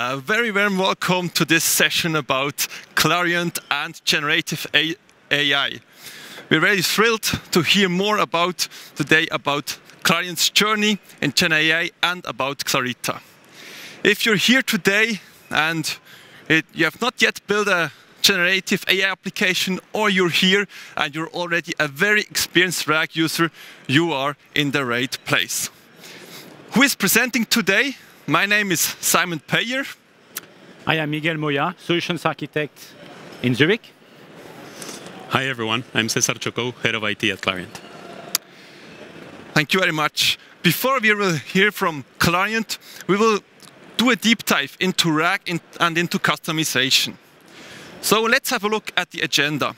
Very warm welcome to this session about Clariant and generative AI. We're very thrilled to hear more today about Clariant's journey in GenAI and about Clarita. If you're here today and you have not yet built a generative AI application, or you're here and you're already a very experienced RAG user, you are in the right place. Who is presenting today? My name is Simon Payer. I am Miguel Moya, Solutions Architect in Zurich. Hi everyone, I'm Cesar Choco, Head of IT at Clariant. Thank you very much. Before we will hear from Clariant, we will do a deep dive into RAG and into customization. So let's have a look at the agenda.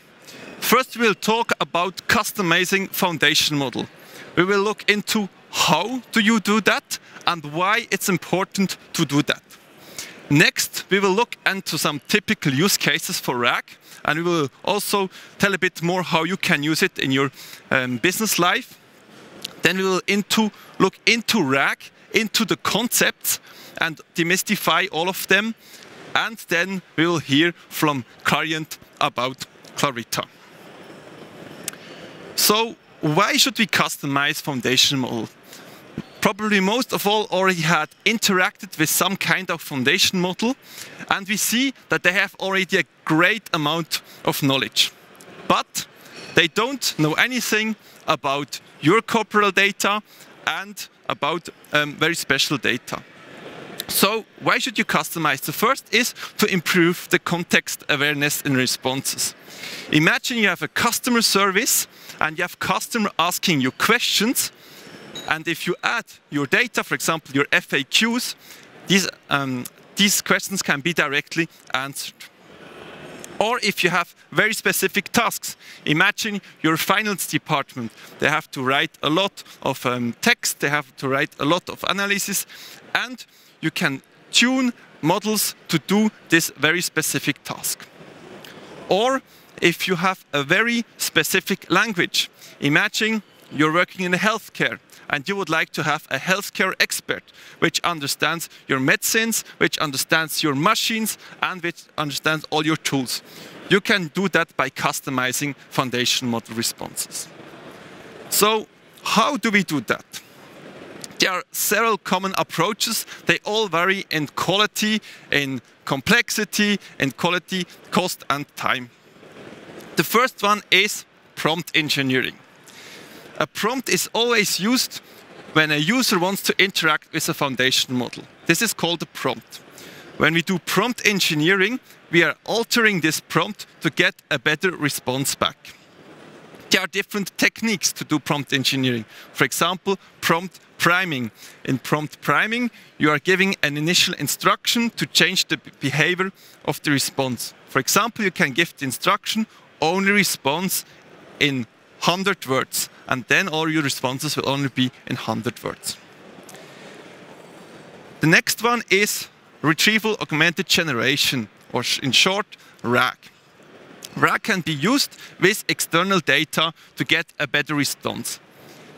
First, we'll talk about customizing foundation model. We will look into how do you do that and why it's important to do that. Next, we will look into some typical use cases for RAG, and we will also tell a bit more how you can use it in your business life. Then we will look into RAG, into the concepts, and demystify all of them. And then we will hear from Clariant about Clarita. So why should we customize foundation model? Probably most of all already had interacted with some kind of foundation model, and we see that they have already a great amount of knowledge. But they don't know anything about your corporal data and about very special data. So why should you customize? The first is to improve the context awareness in responses. Imagine you have a customer service and you have customer asking you questions, and if you add your data, for example, your FAQs, these questions can be directly answered. Or if you have very specific tasks, imagine your finance department. They have to write a lot of text, they have to write a lot of analysis, and you can tune models to do this very specific task. Or if you have a very specific language, imagine you're working in healthcare and you would like to have a healthcare expert which understands your medicines, which understands your machines, and which understands all your tools. You can do that by customizing foundation model responses. So how do we do that? There are several common approaches. They all vary in quality, in complexity, in quality, cost, and time. The first one is prompt engineering. A prompt is always used when a user wants to interact with a foundation model. This is called a prompt. When we do prompt engineering, we are altering this prompt to get a better response back. There are different techniques to do prompt engineering. For example, prompt priming. In prompt priming, you are giving an initial instruction to change the behavior of the response. For example, you can give the instruction only response in 100 words, and then all your responses will only be in 100 words. The next one is retrieval augmented generation, or in short, RAG. RAG can be used with external data to get a better response.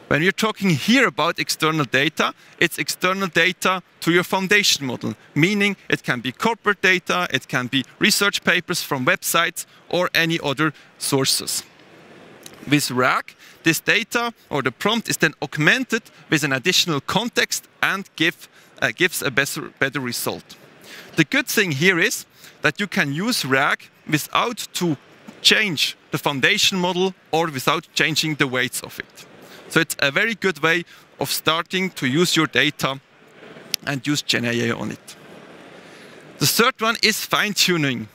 When we're talking here about external data, it's external data to your foundation model, meaning it can be corporate data, it can be research papers from websites, or any other sources. With RAG, this data or the prompt is then augmented with an additional context and gives a better result. The good thing here is that you can use RAG without to change the foundation model or without changing the weights of it. So it's a very good way of starting to use your data and use GenAI on it. The third one is fine-tuning.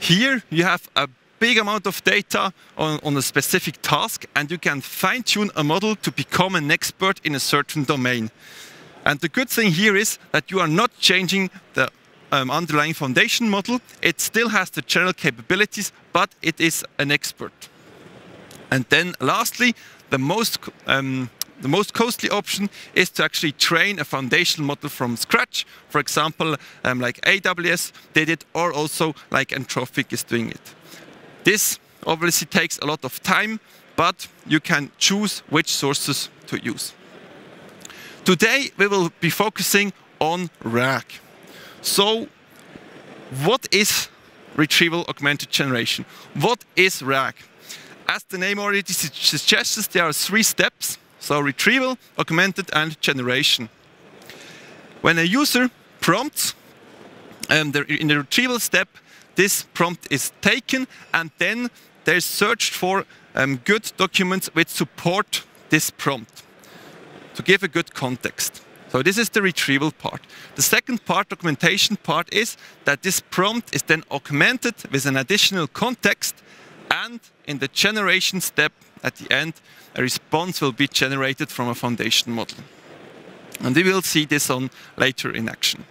Here you have a big amount of data on a specific task, and you can fine-tune a model to become an expert in a certain domain. And the good thing here is that you are not changing the underlying foundation model. It still has the general capabilities, but it is an expert. And then lastly, the most costly option is to actually train a foundation model from scratch. For example, like AWS did it, or also like Anthropic is doing it. This obviously takes a lot of time, but you can choose which sources to use. Today we will be focusing on RAG. So what is retrieval augmented generation? What is RAG? As the name already suggests, there are 3 steps. So retrieval, augmented, and generation. When a user prompts, in the retrieval step, this prompt is taken, and then there's searched for good documents which support this prompt to give a good context. So this is the retrieval part. The second part, augmentation part, is that this prompt is then augmented with an additional context, and in the generation step at the end, a response will be generated from a foundation model. And we will see this on later in action.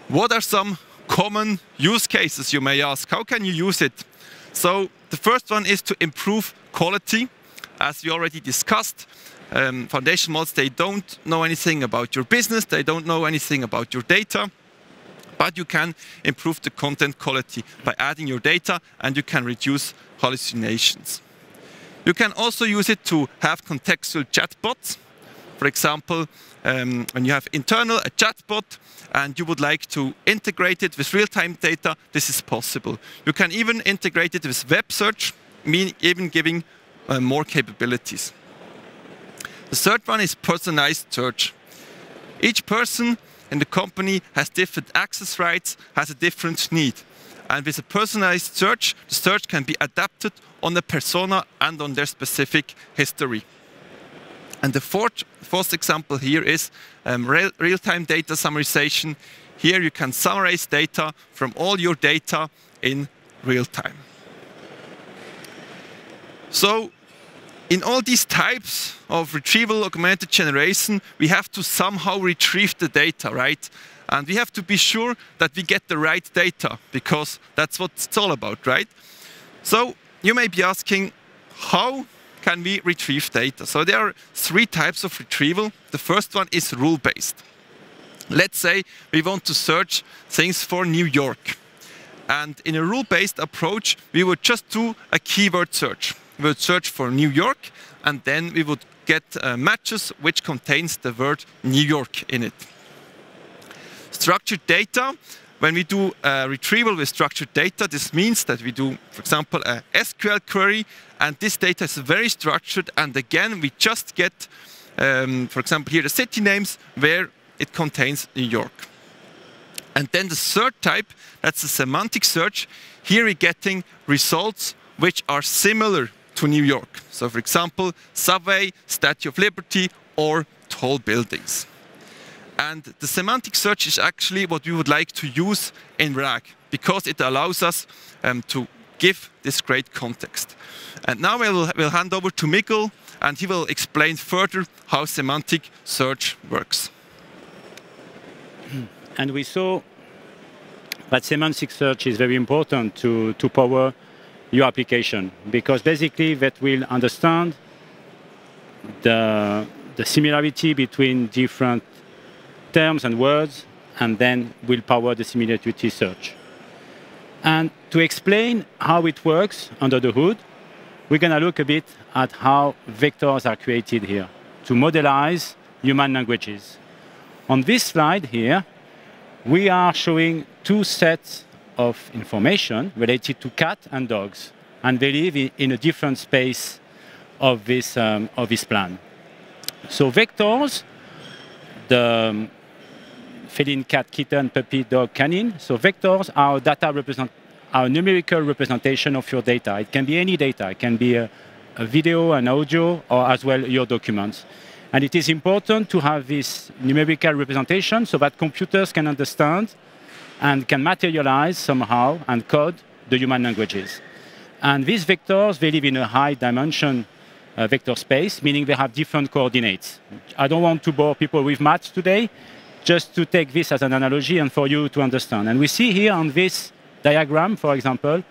What are some common use cases, you may ask? How can you use it? So the first one is to improve quality. As we already discussed, foundation models, they don't know anything about your business, they don't know anything about your data, but you can improve the content quality by adding your data, and you can reduce hallucinations. You can also use it to have contextual chatbots. For example, when you have internal a chatbot and you would like to integrate it with real-time data, this is possible. You can even integrate it with web search, even giving more capabilities. The third one is personalized search. Each person in the company has different access rights, has a different need. And with a personalized search, the search can be adapted on the persona and on their specific history. And the fourth example here is real-time data summarization. Here you can summarize data from all your data in real time. So in all these types of retrieval augmented generation, we have to somehow retrieve the data, right? And we have to be sure that we get the right data, because that's what it's all about, right? So you may be asking, how can we retrieve data? So there are 3 types of retrieval. The first one is rule-based. Let's say we want to search things for New York. And in a rule-based approach, we would just do a keyword search. We would search for New York, and then we would get matches which contains the word New York in it. Structured data, when we do retrieval with structured data, this means that we do, for example, a SQL query, and this data is very structured, and again, we just get, for example, here the city names where it contains New York. And then the third type, that's the semantic search. Here we're getting results which are similar to New York. So for example, subway, Statue of Liberty, or tall buildings. And the semantic search is actually what we would like to use in RAG, because it allows us to give this great context. And now we'll hand over to Miguel, and he will explain further how semantic search works. And we saw that semantic search is very important to power your application, because basically that will understand the similarity between different terms and words, and then will power the similarity search. And to explain how it works under the hood, we're going to look a bit at how vectors are created here to modelize human languages. On this slide here, we are showing 2 sets of information related to cat and dogs, and they live in a different space of this plan. So vectors, the feline, cat, kitten, puppy, dog, canine. So vectors are a numerical representation of your data. It can be any data. It can be a video, an audio, or as well your documents. And it is important to have this numerical representation so that computers can understand and can materialize somehow and code the human languages. And these vectors, they live in a high dimension vector space, meaning they have different coordinates. I don't want to bore people with maths today, just to take this as an analogy and for you to understand. And we see here on this diagram, for example,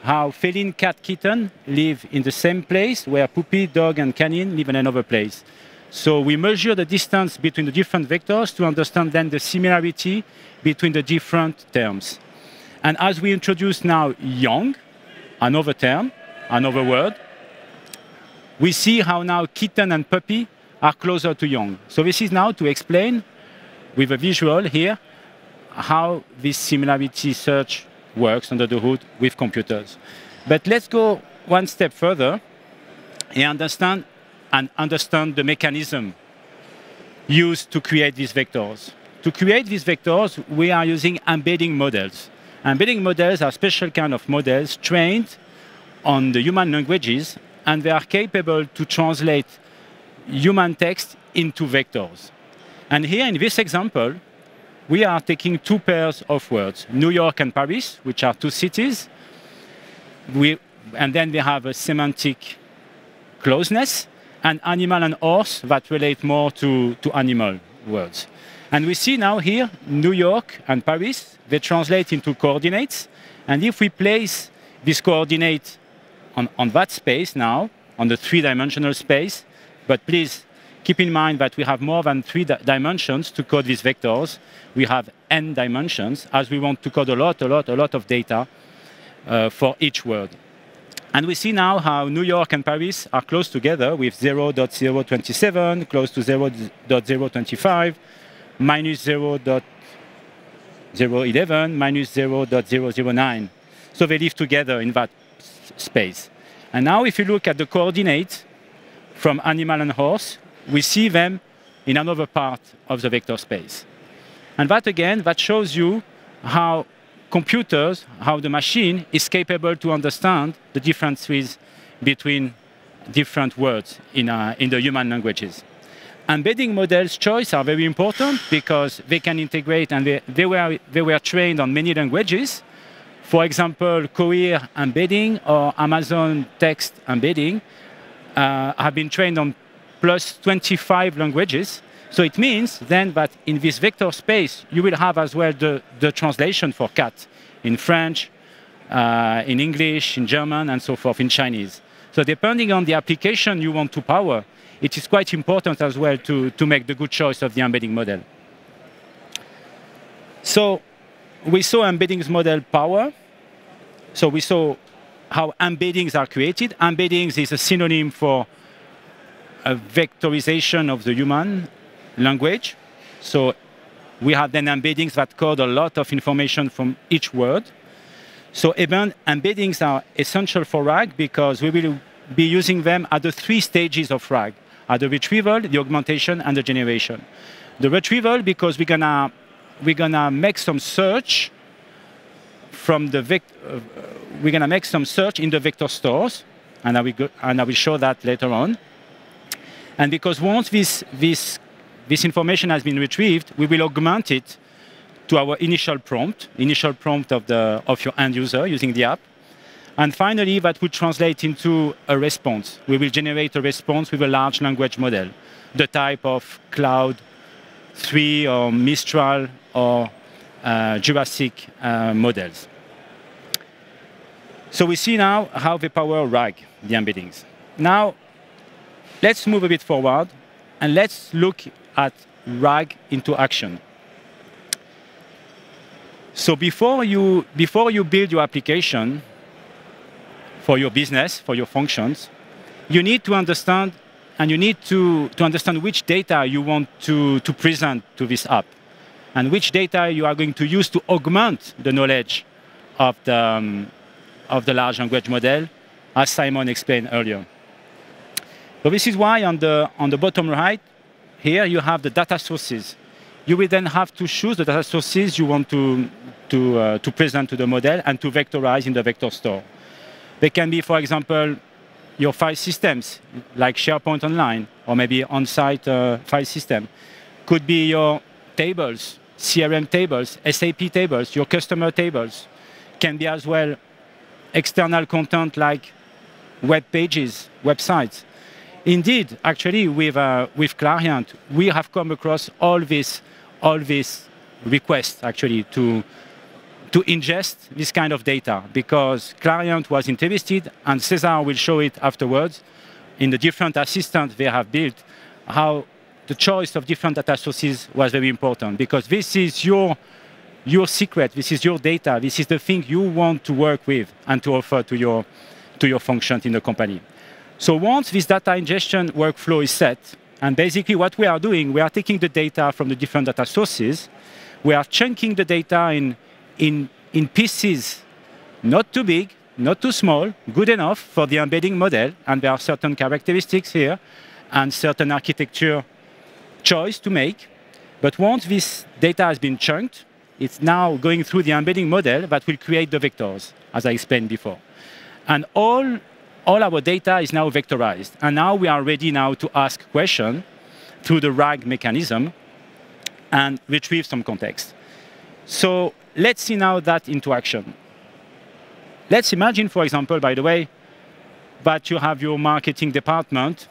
how feline, cat, kitten live in the same place where puppy, dog, and canine live in another place. So we measure the distance between the different vectors to understand then the similarity between the different terms. And as we introduce now young, another term, another word, we see how now kitten and puppy are closer to young. So this is now to explain with a visual here how this similarity search works under the hood with computers. But let's go one step further and understand the mechanism used to create these vectors. To create these vectors, we are using embedding models. Embedding models are special kind of models trained on the human languages, and they are capable to translate human text into vectors. And here in this example, we are taking two pairs of words, New York and Paris, which are two cities. And then we have a semantic closeness, and animal and horse that relate more to animal words. And we see now here, New York and Paris, they translate into coordinates. And if we place this coordinate on that space now, on the three-dimensional space, but please keep in mind that we have more than three dimensions to code these vectors. We have n dimensions, as we want to code a lot of data for each word. And we see now how New York and Paris are close together with 0.027, close to 0.025, minus 0.011, minus 0.009. So they live together in that space. And now if you look at the coordinates from animal and horse, we see them in another part of the vector space. And that again, that shows you how computers, how the machine is capable to understand the differences between different words in the human languages. Embedding models choice are very important because they can integrate, and they were trained on many languages. For example, Cohere embedding or Amazon text embedding have been trained on plus 25 languages. So it means then that in this vector space, you will have as well the translation for cat in French, in English, in German, and so forth, in Chinese. So depending on the application you want to power, it is quite important as well to make the good choice of the embedding model. So we saw embeddings model power. So we saw how embeddings are created. Embeddings is a synonym for a vectorization of the human language. So we have then embeddings that code a lot of information from each word. So even embeddings are essential for RAG because we will be using them at the three stages of RAG, at the retrieval, the augmentation, and the generation. The retrieval, because we're gonna make some search from the we're gonna make some search in the vector stores, and I will show that later on. And because once this information has been retrieved, we will augment it to our initial prompt of your end user using the app. And finally, that will translate into a response. We will generate a response with a large language model, the type of Cloud 3 or Mistral or Jurassic models. So we see now how they power RAG, the embeddings. Now, let's move a bit forward, and let's look at RAG into action. So before you build your application for your business, for your functions, you need to understand, and you need to understand which data you want to present to this app, and which data you are going to use to augment the knowledge of the large language model, as Simon explained earlier. So this is why on the bottom right, here you have the data sources. You will then have to choose the data sources you want to present to the model and to vectorize in the vector store. They can be, for example, your file systems, like SharePoint Online, or maybe on-site file system. Could be your tables, CRM tables, SAP tables, your customer tables. Can be as well external content like web pages, websites. Indeed, actually, with Clariant, we have come across all these requests actually to ingest this kind of data, because Clariant was interested, and Cesar will show it afterwards, in the different assistants they have built, how the choice of different data sources was very important, because this is your secret, this is your data, this is the thing you want to work with and to offer to your functions in the company. So once this data ingestion workflow is set, and basically what we are doing, we are taking the data from the different data sources, we are chunking the data in pieces, not too big, not too small, good enough for the embedding model. And there are certain characteristics here and certain architecture choice to make. But once this data has been chunked, it's now going through the embedding model that will create the vectors, as I explained before. And all our data is now vectorized. And now we are ready now to ask questions through the RAG mechanism and retrieve some context. So let's see now that into action. Let's imagine, for example, by the way, that you have your marketing department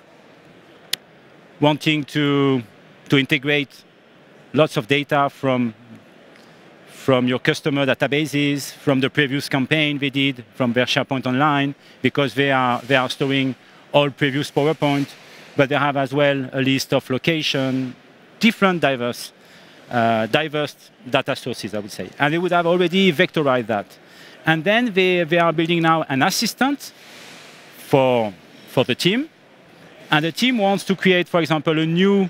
wanting to integrate lots of data from your customer databases, from the previous campaign they did, from their SharePoint Online, because they are storing all previous PowerPoint, but they have as well a list of location, different diverse data sources, I would say. And they would have already vectorized that. And then they are building now an assistant for the team. And the team wants to create, for example, a new,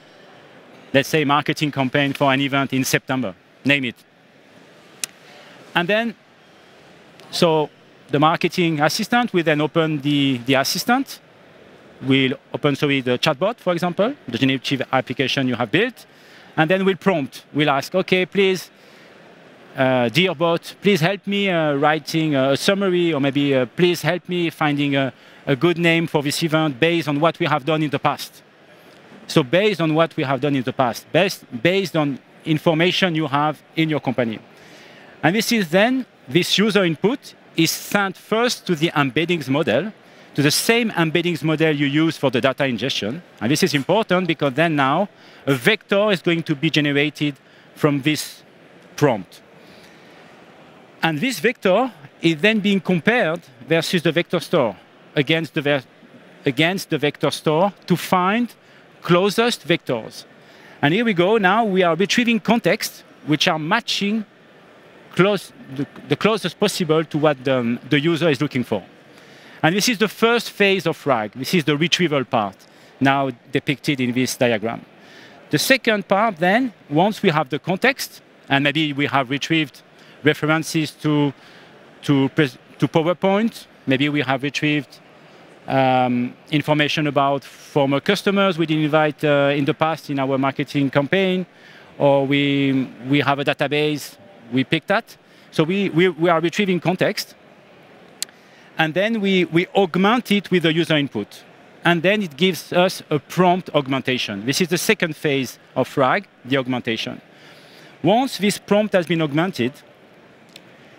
let's say, marketing campaign for an event in September, name it. And then, so the marketing assistant will then open the assistant, will open, the chatbot, for example, the generative application you have built, and then we'll prompt. We'll ask, OK, please, dear bot, please help me writing a summary, or maybe please help me finding a good name for this event based on what we have done in the past. So based on what we have done in the past, based on information you have in your company. And this is then, this user input is sent first to the embeddings model, to the same embeddings model you use for the data ingestion. And this is important because then now a vector is going to be generated from this prompt. And this vector is then being compared versus the vector store, against the vector store to find closest vectors. And here we go. Now we are retrieving context which are matching the closest possible to what the user is looking for. And this is the first phase of RAG. This is the retrieval part, now depicted in this diagram. The second part then, once we have the context, and maybe we have retrieved references to PowerPoint, maybe we have retrieved information about former customers we didn't invite in the past in our marketing campaign, or we have a database, we picked that. So we are retrieving context, and then we augment it with the user input. And then it gives us a prompt augmentation. This is the second phase of RAG, the augmentation. Once this prompt has been augmented,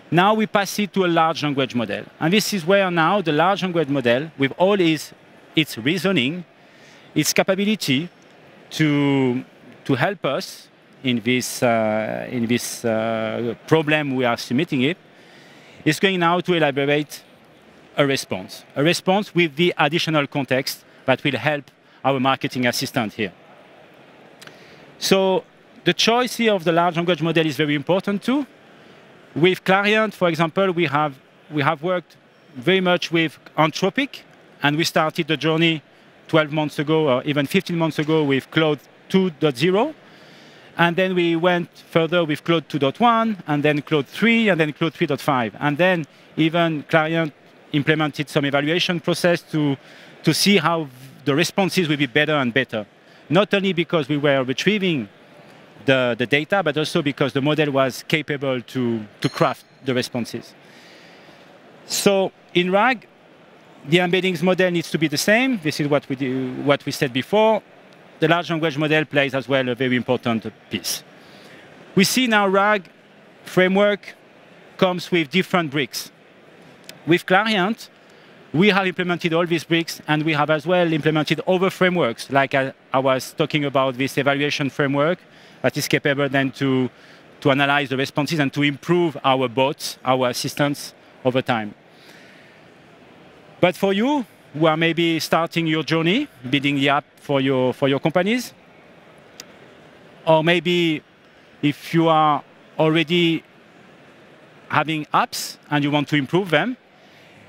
now we pass it to a large language model. And this is where now the large language model, with all its reasoning, its capability to help us in this problem we are submitting it, is going now to elaborate a response with the additional context that will help our marketing assistant here. So the choice here of the large language model is very important too. With Clariant, for example, we have worked very much with Anthropic, and we started the journey 12 months ago, or even 15 months ago, with Claude 2.0. And then we went further with Claude 2.1, and then Claude 3, and then Claude 3.5. And then even Clariant implemented some evaluation process to see how the responses will be better and better. Not only because we were retrieving the data, but also because the model was capable to craft the responses. So in RAG, the embeddings model needs to be the same. This is what we said before. The large language model plays as well a very important piece. We see now RAG framework comes with different bricks. With Clariant, we have implemented all these bricks, and we have as well implemented other frameworks, like I was talking about this evaluation framework that is capable then to analyze the responses and to improve our bots, our assistants over time. But for you, who are maybe starting your journey, building the app for your companies, or maybe if you are already having apps and you want to improve them,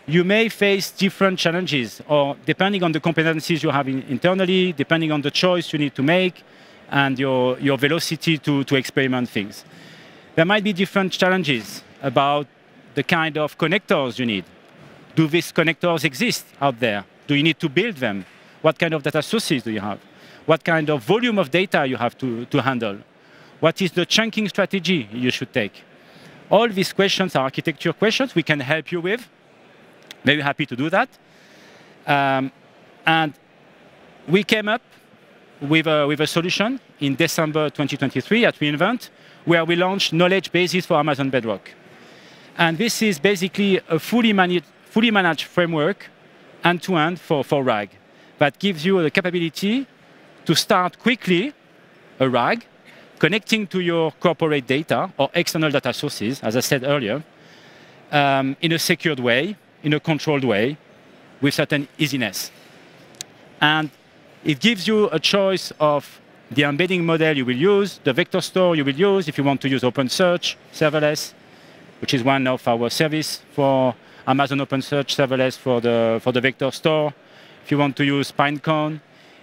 you may face different challenges, or depending on the competencies you have internally, depending on the choice you need to make, and your velocity to experiment things. There might be different challenges about the kind of connectors you need. Do these connectors exist out there? Do you need to build them? What kind of data sources do you have? What kind of volume of data you have to handle? What is the chunking strategy you should take? All these questions are architecture questions we can help you with. Very happy to do that. And we came up with a solution in December 2023 at reInvent, where we launched Knowledge Bases for Amazon Bedrock. And this is basically a fully managed framework end-to-end for RAG that gives you the capability to start quickly a RAG, connecting to your corporate data or external data sources, as I said earlier, in a secured way, in a controlled way, with certain easiness. And it gives you a choice of the embedding model you will use, the vector store you will use if you want to use OpenSearch serverless, which is one of our service for Amazon OpenSearch serverless for the vector store. If you want to use Pinecone,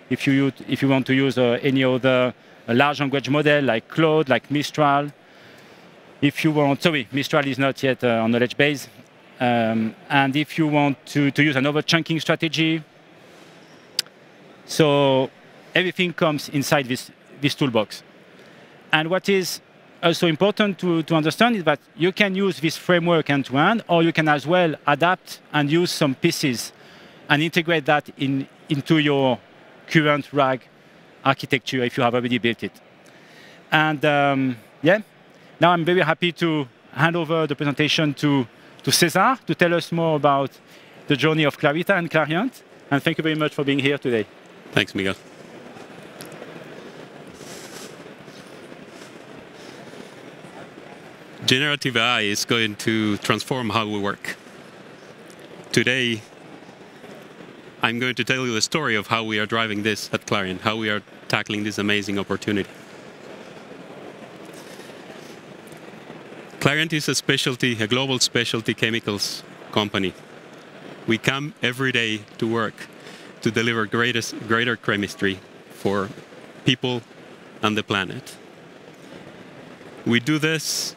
if you want to use any other large language model like Claude, like Mistral. If you want, sorry, Mistral is not yet on knowledge base. And if you want to use another chunking strategy, so everything comes inside this toolbox. And what is also important to understand is that you can use this framework end-to-end, or you can as well adapt and use some pieces and integrate that into your current RAG architecture if you have already built it. And yeah, now I'm very happy to hand over the presentation to César to tell us more about the journey of Clarita and Clariant. And thank you very much for being here today. Thanks, Miguel. Generative AI is going to transform how we work. Today, I'm going to tell you the story of how we are driving this at Clariant, how we are tackling this amazing opportunity. Clariant is a global specialty chemicals company. We come every day to work to deliver greater chemistry for people and the planet. We do this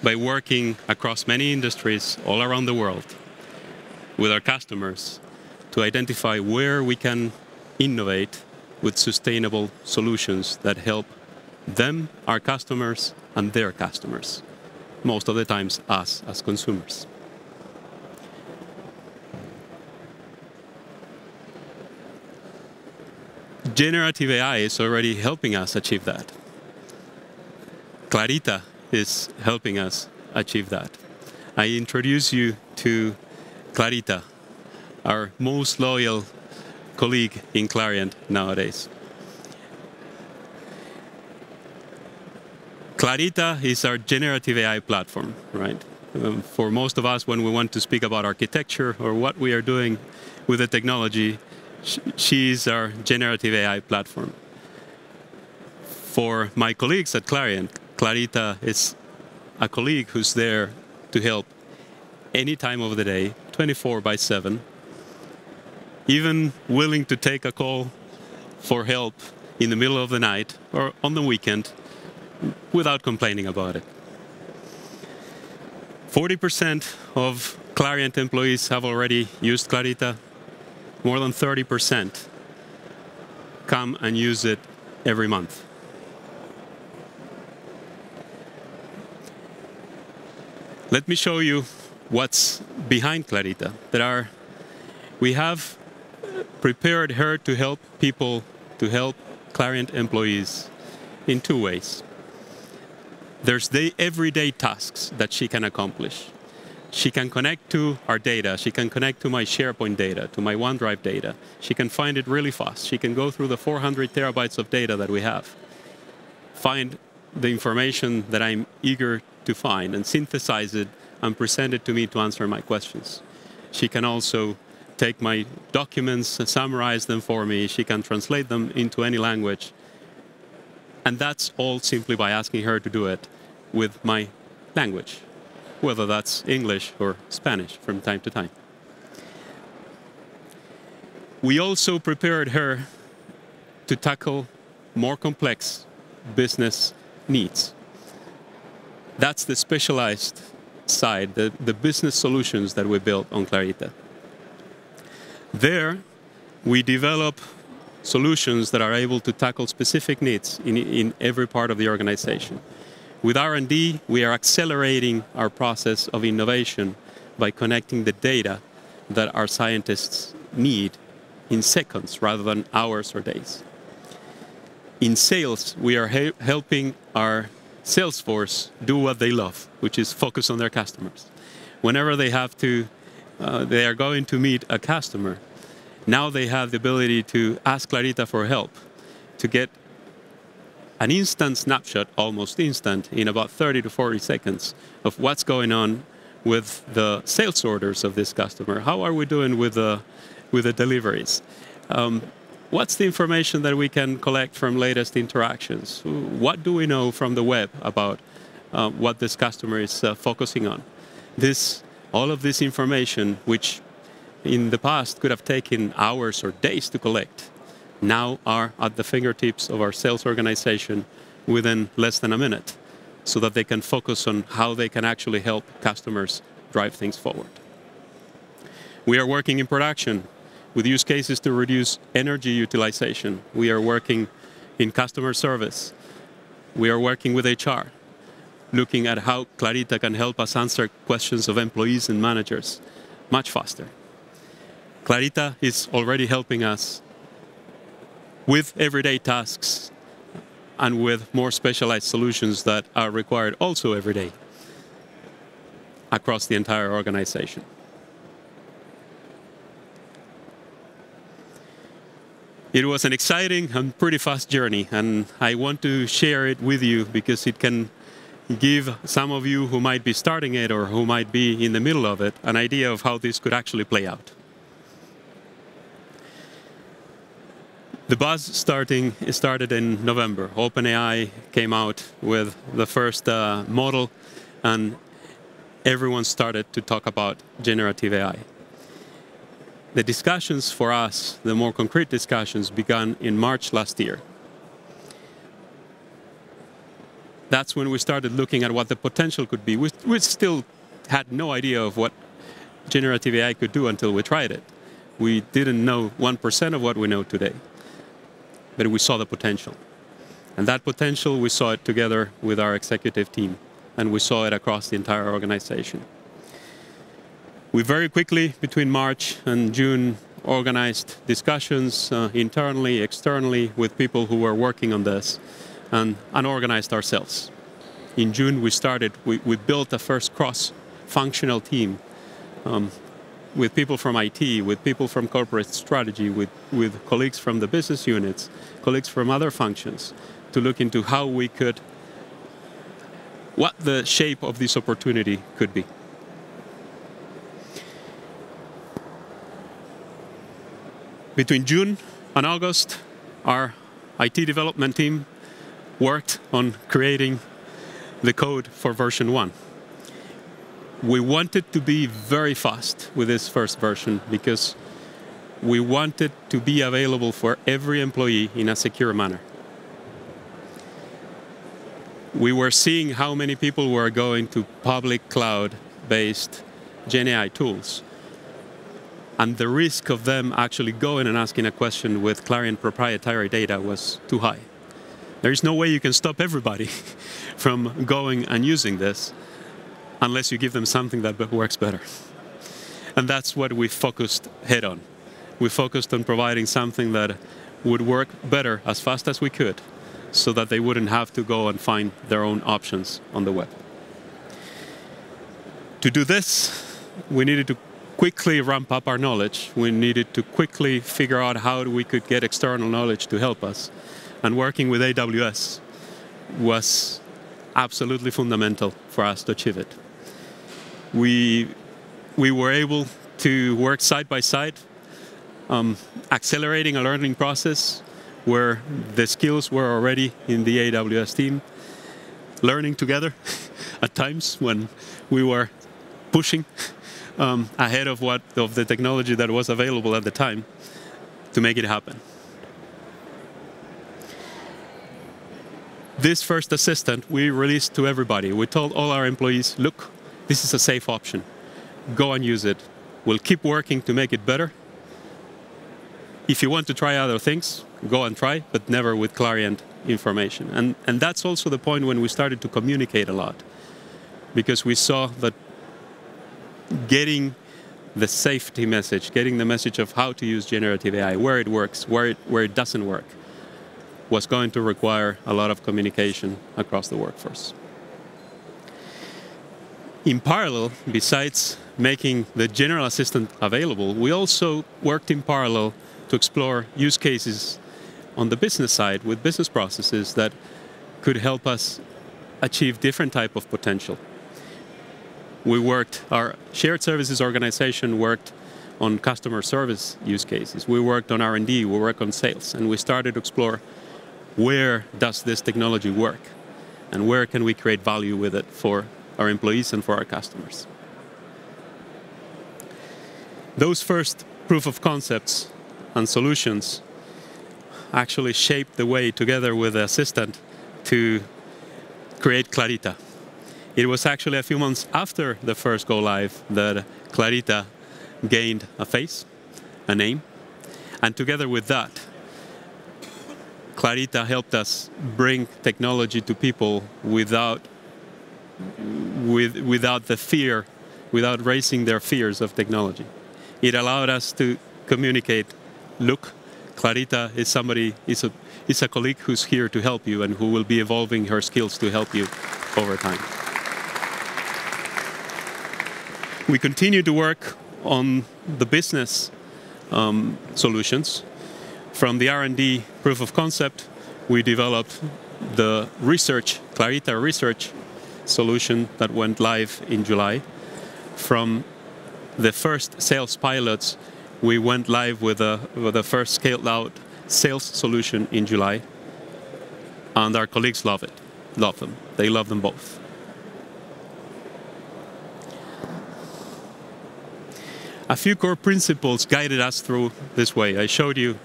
by working across many industries all around the world with our customers to identify where we can innovate with sustainable solutions that help them, our customers, and their customers. Most of the times, us as consumers. Generative AI is already helping us achieve that. Clarita is helping us achieve that. I introduce you to Clarita, our most loyal colleague in Clariant nowadays. Clarita is our generative AI platform, right? For most of us, when we want to speak about architecture or what we are doing with the technology, she is our generative AI platform. For my colleagues at Clariant, Clarita is a colleague who's there to help any time of the day, 24/7, even willing to take a call for help in the middle of the night or on the weekend without complaining about it. 40% of Clariant employees have already used Clarita. More than 30% come and use it every month. Let me show you what's behind Clarita. We have prepared her to help people, to help Clariant employees in two ways. There's everyday tasks that she can accomplish. She can connect to our data. She can connect to my SharePoint data, to my OneDrive data. She can find it really fast. She can go through the 400 terabytes of data that we have, find the information that I'm eager to find and synthesize it and present it to me to answer my questions. She can also take my documents and summarize them for me. She can translate them into any language. And that's all simply by asking her to do it with my language, whether that's English or Spanish from time to time. We also prepared her to tackle more complex business needs. That's the specialized side, the business solutions that we built on Clarita. There, we develop solutions that are able to tackle specific needs in every part of the organization. With R&D, we are accelerating our process of innovation by connecting the data that our scientists need in seconds rather than hours or days. In sales, we are helping our sales force do what they love, which is focus on their customers. Whenever they have to, they are going to meet a customer, now they have the ability to ask Clarita for help, to get an instant snapshot, almost instant, in about 30 to 40 seconds of what's going on with the sales orders of this customer. How are we doing with the deliveries? What's the information that we can collect from latest interactions? What do we know from the web about what this customer is focusing on? All of this information, which in the past could have taken hours or days to collect, now are at the fingertips of our sales organization within less than a minute, so that they can focus on how they can actually help customers drive things forward. We are working in production with use cases to reduce energy utilization. We are working in customer service. We are working with HR, looking at how Clarita can help us answer questions of employees and managers much faster. Clarita is already helping us with everyday tasks and with more specialized solutions that are required also every day across the entire organization. It was an exciting and pretty fast journey, and I want to share it with you because it can give some of you who might be starting it or who might be in the middle of it an idea of how this could actually play out. The buzz started in November. OpenAI came out with the first model, and everyone started to talk about generative AI. The discussions for us, the more concrete discussions, began in March last year. That's when we started looking at what the potential could be. We still had no idea of what generative AI could do until we tried it. We didn't know 1% of what we know today, but we saw the potential. And that potential, we saw it together with our executive team, and we saw it across the entire organization. We very quickly, between March and June, organized discussions internally, externally, with people who were working on this, and organized ourselves. In June, we built the first cross-functional team with people from IT, with people from corporate strategy, with colleagues from the business units, colleagues from other functions, to look into how we could, what the shape of this opportunity could be. Between June and August, our IT development team worked on creating the code for version 1. We wanted to be very fast with this first version because we wanted to be available for every employee in a secure manner. We were seeing how many people were going to public cloud-based GenAI tools, and the risk of them actually going and asking a question with Clariant proprietary data was too high. There is no way you can stop everybody from going and using this unless you give them something that works better. And that's what we focused head on. We focused on providing something that would work better as fast as we could, so that they wouldn't have to go and find their own options on the web. To do this, we needed to quickly ramp up our knowledge. We needed to quickly figure out how we could get external knowledge to help us. And working with AWS was absolutely fundamental for us to achieve it. We were able to work side by side, accelerating a learning process where the skills were already in the AWS team, learning together at times when we were pushing ahead of the technology that was available at the time to make it happen. This first assistant we released to everybody. We told all our employees, look, this is a safe option. Go and use it. We'll keep working to make it better. If you want to try other things, go and try, but never with Clariant information. And that's also the point when we started to communicate a lot, because we saw that getting the safety message, getting the message of how to use generative AI, where it works, where it doesn't work, was going to require a lot of communication across the workforce. In parallel, besides making the general assistant available, we also worked in parallel to explore use cases on the business side with business processes that could help us achieve different type of potential. Our shared services organization worked on customer service use cases. We worked on R&D, we worked on sales, and we started to explore where does this technology work and where can we create value with it for our employees and for our customers. Those first proof of concepts and solutions actually shaped the way, together with the assistant, to create Clarita. It was actually a few months after the first go live that Clarita gained a face, a name, and together with that, Clarita helped us bring technology to people without the fear, without raising their fears of technology. It allowed us to communicate, look, Clarita is a colleague who's here to help you and who will be evolving her skills to help you over time. We continue to work on the business solutions. From the R&D proof of concept, we developed the Clarita research solution that went live in July. From the first sales pilots, we went live with the first scaled out sales solution in July. And our colleagues love them. They love them both. A few core principles guided us through this way. I showed you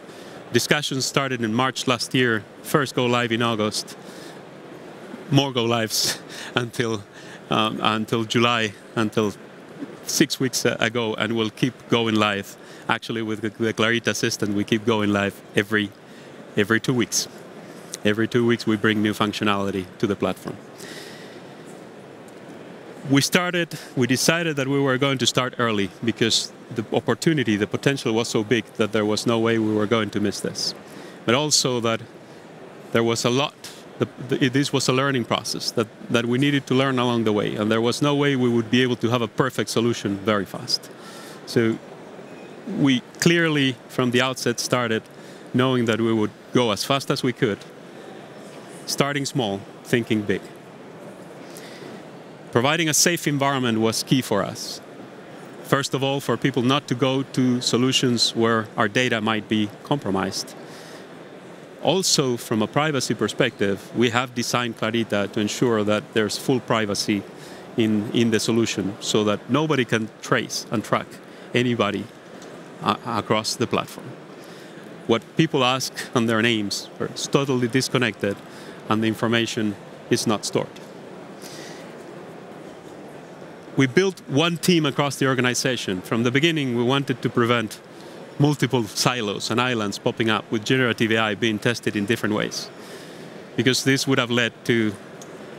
discussions started in March last year, first go live in August, more go lives until July, until 6 weeks ago, and we'll keep going live. Actually, with the Clarita Assistant, we keep going live every 2 weeks. Every 2 weeks, we bring new functionality to the platform. We decided that we were going to start early because the opportunity, the potential was so big that there was no way we were going to miss this. But also that there was a lot, this was a learning process that we needed to learn along the way, and there was no way we would be able to have a perfect solution very fast. So we clearly, from the outset, started knowing that we would go as fast as we could, starting small, thinking big. Providing a safe environment was key for us. First of all, for people not to go to solutions where our data might be compromised. Also, from a privacy perspective, we have designed Clarita to ensure that there's full privacy in the solution so that nobody can trace and track anybody across the platform. What people ask on their names is totally disconnected and the information is not stored. We built one team across the organization. From the beginning, we wanted to prevent multiple silos and islands popping up with generative AI being tested in different ways, because this would have led to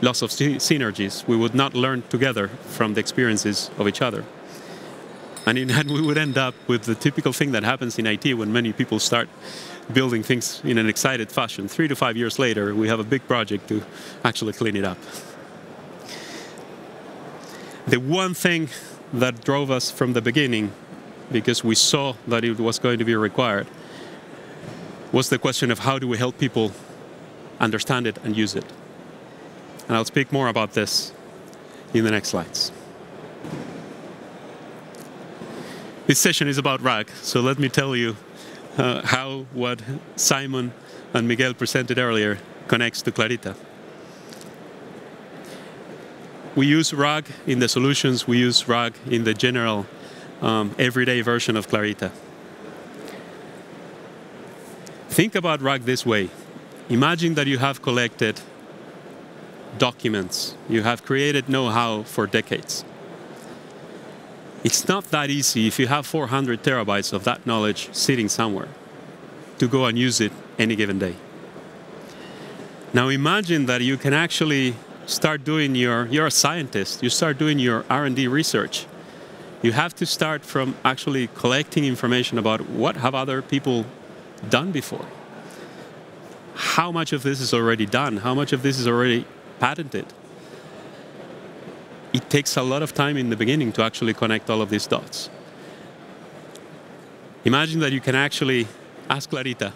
loss of synergies. We would not learn together from the experiences of each other. And in the end, we would end up with the typical thing that happens in IT when many people start building things in an excited fashion. 3 to 5 years later, we have a big project to actually clean it up. The one thing that drove us from the beginning, because we saw that it was going to be required, was the question of how do we help people understand it and use it. And I'll speak more about this in the next slides. This session is about RAG, so let me tell you how what Simon and Miguel presented earlier connects to Clarita. We use RAG in the solutions, we use RAG in the general everyday version of Clarita. Think about RAG this way. Imagine that you have collected documents. You have created know-how for decades. It's not that easy if you have 400 terabytes of that knowledge sitting somewhere to go and use it any given day. Now imagine that you can actually start doing you're a scientist, you start doing your R&D research. You have to start from actually collecting information about what have other people done before. How much of this is already done? How much of this is already patented? It takes a lot of time in the beginning to actually connect all of these dots. Imagine that you can actually ask Clarita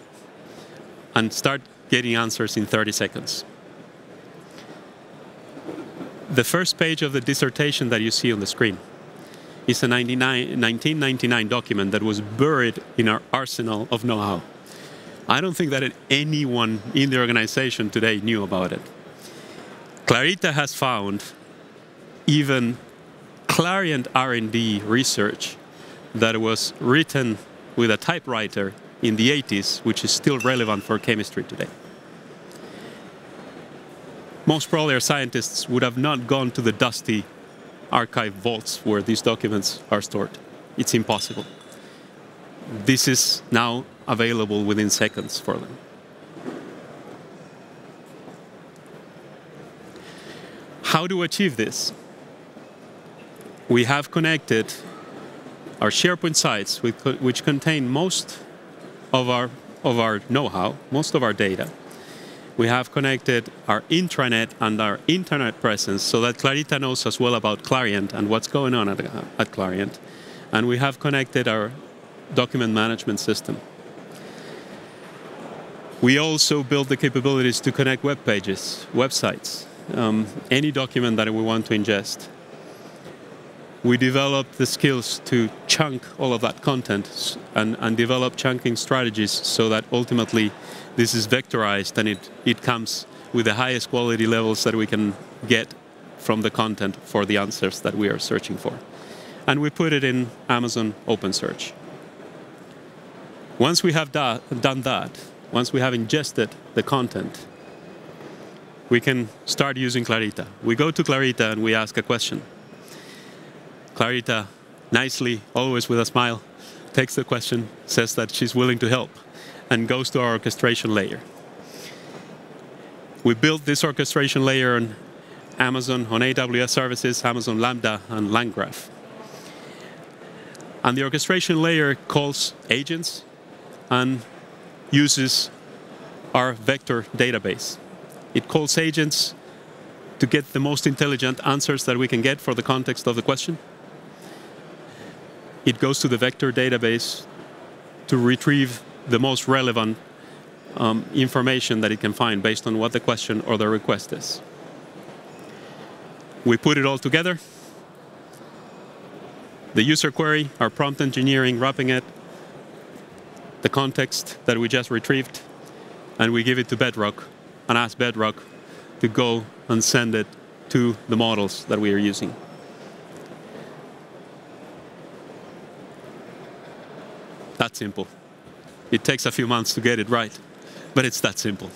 and start getting answers in 30 seconds. The first page of the dissertation that you see on the screen is a 1999 document that was buried in our arsenal of know-how. I don't think that anyone in the organization today knew about it. Clarita has found even Clariant R&D research that was written with a typewriter in the 80s, which is still relevant for chemistry today. Most probably our scientists would have not gone to the dusty archive vaults where these documents are stored. It's impossible. This is now available within seconds for them. How do we achieve this? We have connected our SharePoint sites, which contain most of our know-how, most of our data. We have connected our intranet and our internet presence so that Clarita knows as well about Clariant and what's going on at Clariant. And we have connected our document management system. We also build the capabilities to connect web pages, websites, any document that we want to ingest. We develop the skills to chunk all of that content and develop chunking strategies so that ultimately this is vectorized and it comes with the highest quality levels that we can get from the content for the answers that we are searching for. And we put it in Amazon OpenSearch. Once we have done that, once we have ingested the content, we can start using Clarita. We go to Clarita and we ask a question. Clarita, nicely, always with a smile, takes the question, says that she's willing to help, and goes to our orchestration layer. We built this orchestration layer on Amazon, on AWS services, Amazon Lambda, and LangGraph. And the orchestration layer calls agents and uses our vector database. It calls agents to get the most intelligent answers that we can get for the context of the question. It goes to the vector database to retrieve the most relevant information that it can find based on what the question or the request is. We put it all together. The user query, our prompt engineering, wrapping it, the context that we just retrieved, and we give it to Bedrock and ask Bedrock to go and send it to the models that we are using. That simple. It takes a few months to get it right, but it's that simple.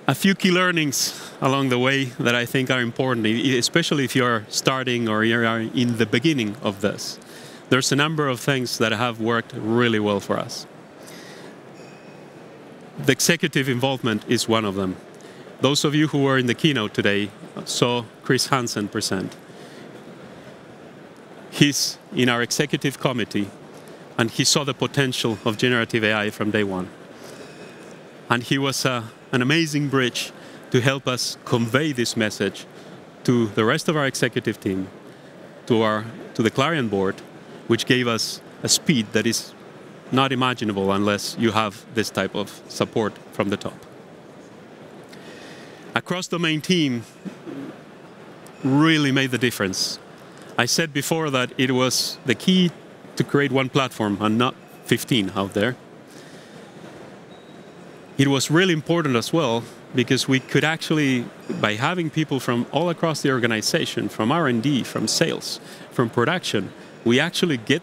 A few key learnings along the way that I think are important, especially if you're starting or you're in the beginning of this. There's a number of things that have worked really well for us. The executive involvement is one of them. Those of you who were in the keynote today saw Chris Hansen present. He's in our executive committee, and he saw the potential of generative AI from day one. And he was an amazing bridge to help us convey this message to the rest of our executive team, to the Clariant board, which gave us a speed that is not imaginable unless you have this type of support from the top. Across domain team really made the difference. I said before that it was the key to create one platform and not 15 out there. It was really important as well because we could actually, by having people from all across the organization, from R&D, from sales, from production, we actually get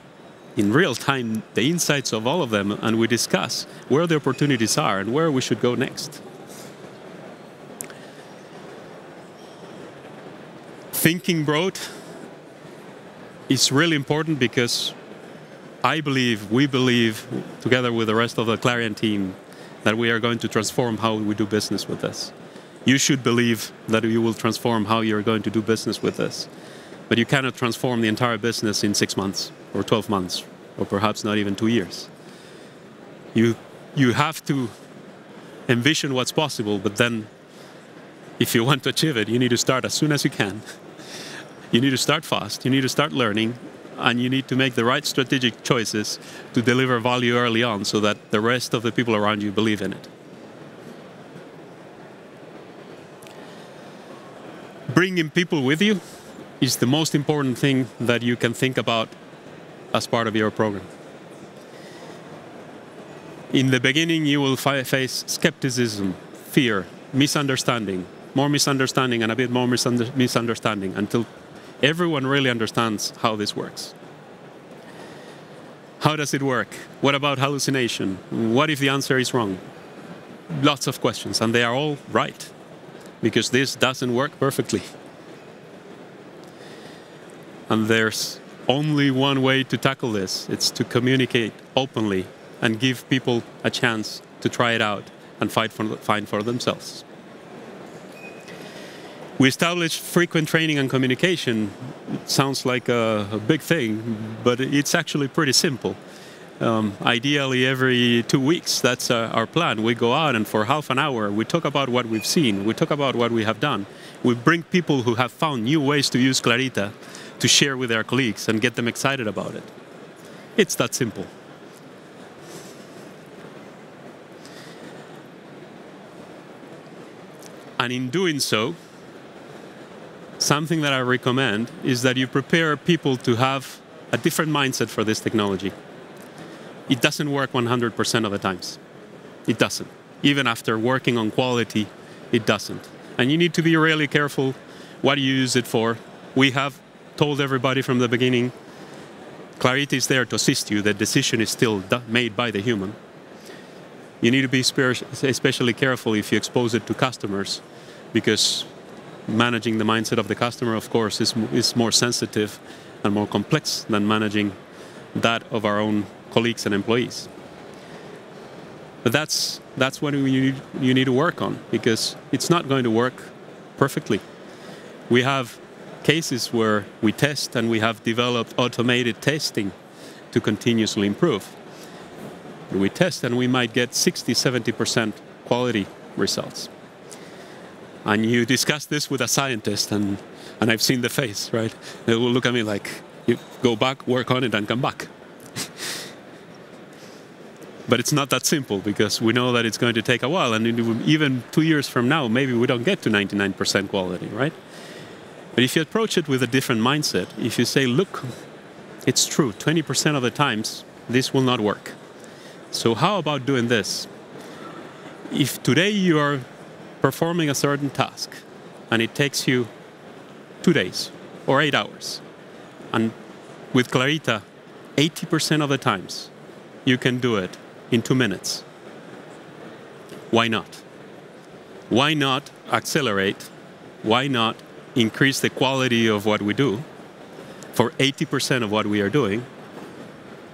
in real time the insights of all of them, and we discuss where the opportunities are and where we should go next. Thinking broad is really important because we believe, together with the rest of the Clariant team, that we are going to transform how we do business with this. You should believe that you will transform how you're going to do business with this. But you cannot transform the entire business in 6 months, or 12 months, or perhaps not even 2 years. You have to envision what's possible, but then if you want to achieve it, you need to start as soon as you can. You need to start fast, you need to start learning, and you need to make the right strategic choices to deliver value early on so that the rest of the people around you believe in it. Bringing people with you is the most important thing that you can think about as part of your program. In the beginning, you will face skepticism, fear, misunderstanding, more misunderstanding and a bit more misunderstanding until everyone really understands how this works. How does it work? What about hallucination? What if the answer is wrong? Lots of questions, and they are all right, because this doesn't work perfectly. And there's only one way to tackle this. It's to communicate openly and give people a chance to try it out and find for themselves. We established frequent training and communication. It sounds like a big thing, but it's actually pretty simple. Ideally, every 2 weeks, that's our plan. We go out and for half an hour, we talk about what we've seen. We talk about what we have done. We bring people who have found new ways to use Clarita to share with their colleagues and get them excited about it. It's that simple. And in doing so, something that I recommend is that you prepare people to have a different mindset for this technology. It doesn't work 100% of the times. It doesn't. Even after working on quality, it doesn't. And you need to be really careful what you use it for. We have told everybody from the beginning, Clarita is there to assist you. The decision is still made by the human. You need to be especially careful if you expose it to customers, because managing the mindset of the customer, of course, is more sensitive and more complex than managing that of our own colleagues and employees. But that's what you need to work on, because it's not going to work perfectly. We have cases where we test and we have developed automated testing to continuously improve. We test and we might get 60–70% quality results. And you discuss this with a scientist, and I've seen the face, right? They will look at me like, you go back, work on it, and come back. But it's not that simple, because we know that it's going to take a while, and even 2 years from now, maybe we don't get to 99% quality, right? But if you approach it with a different mindset, if you say, look, it's true, 20% of the times, this will not work. So how about doing this? If today you are performing a certain task, and it takes you 2 days or 8 hours, and with Clarita, 80% of the times, you can do it in 2 minutes. Why not? Why not accelerate? Why not increase the quality of what we do for 80% of what we are doing,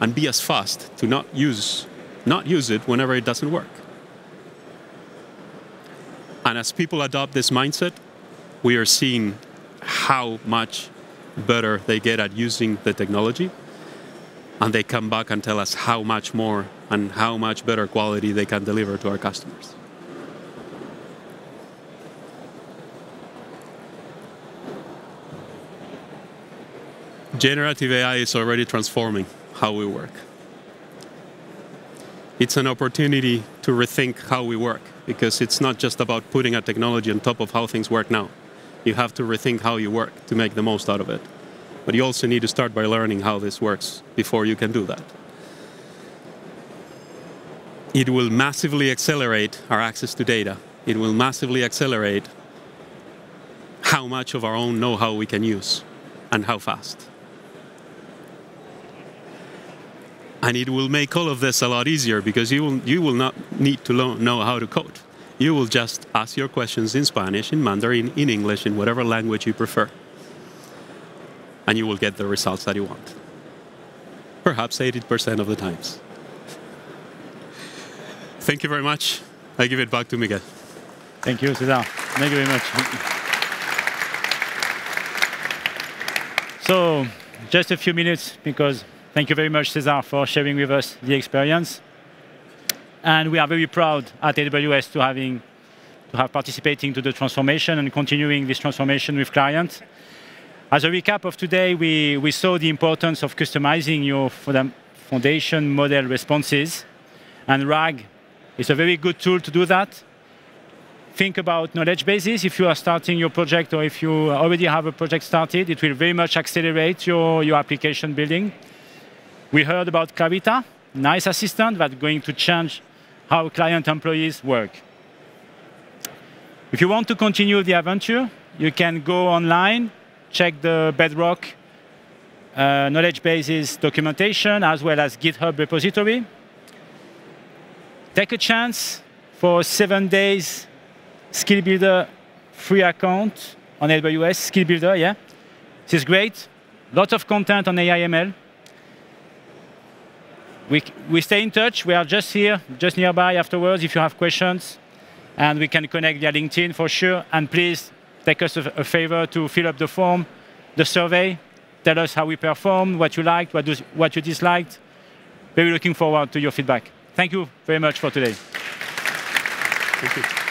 and be as fast to not use it whenever it doesn't work? And as people adopt this mindset, we are seeing how much better they get at using the technology, and they come back and tell us how much more and how much better quality they can deliver to our customers. Generative AI is already transforming how we work. It's an opportunity to rethink how we work, because it's not just about putting a technology on top of how things work now. You have to rethink how you work to make the most out of it. But you also need to start by learning how this works before you can do that. It will massively accelerate our access to data. It will massively accelerate how much of our own know-how we can use and how fast. And it will make all of this a lot easier because you will not need to know how to code. You will just ask your questions in Spanish, in Mandarin, in English, in whatever language you prefer. And you will get the results that you want. Perhaps 80% of the times. Thank you very much. I give it back to Miguel. Thank you, Cesar. Thank you very much. So, just a few minutes, because thank you very much, Cesar, for sharing with us the experience. And we are very proud at AWS to have participating to the transformation and continuing this transformation with Clariant. As a recap of today, we saw the importance of customizing your foundation model responses. And RAG is a very good tool to do that. Think about knowledge bases. If you are starting your project or if you already have a project started, it will very much accelerate your application building. We heard about Clarita, nice assistant that's going to change how Clariant employees work. If you want to continue the adventure, you can go online, check the Bedrock knowledge bases documentation, as well as GitHub repository. Take a chance for 7 days Skill Builder free account on AWS. Skill Builder, yeah. This is great. Lots of content on AI/ML. We stay in touch. We are just here, just nearby afterwards if you have questions. And we can connect via LinkedIn for sure. And please take us a favor to fill up the form, the survey. Tell us how we performed, what you liked, what you disliked. Very looking forward to your feedback. Thank you very much for today. Thank you.